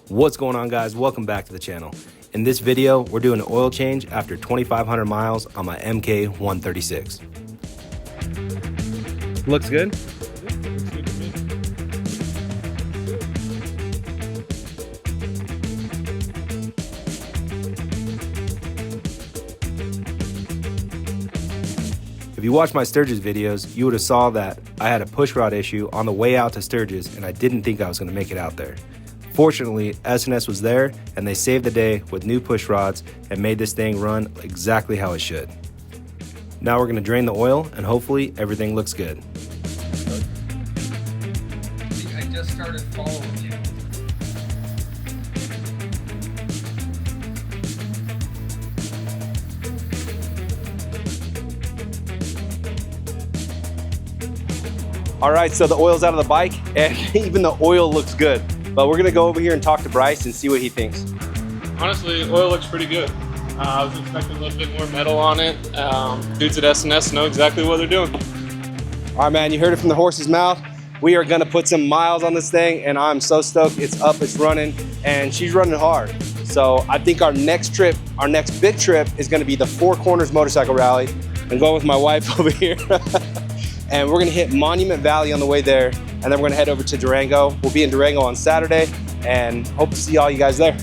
What's going on, guys? Welcome back to the channel. In this video, we're doing an oil change after 2,500 miles on my MK 136. Looks good? Looks good to me. If you watched my Sturgis videos, you would have saw that I had a pushrod issue on the way out to Sturgis, and I didn't think I was going to make it out there. Fortunately, S&S was there, and they saved the day with new push rods and made this thing run exactly how it should. Now we're going to drain the oil, and hopefully everything looks good. I just started following you. All right, so the oil's out of the bike, and even the oil looks good. But we're gonna go over here and talk to Bryce and see what he thinks. Honestly, oil looks pretty good. I was expecting a little bit more metal on it. Dudes at S&S know exactly what they're doing. All right, man, you heard it from the horse's mouth. We are gonna put some miles on this thing, and I'm so stoked. It's up, it's running, and she's running hard. So I think our next trip, our next big trip is gonna be the Four Corners Motorcycle Rally. I'm going with my wife over here. And we're gonna hit Monument Valley on the way there, and then we're gonna head over to Durango. We'll be in Durango on Saturday, and hope to see all you guys there.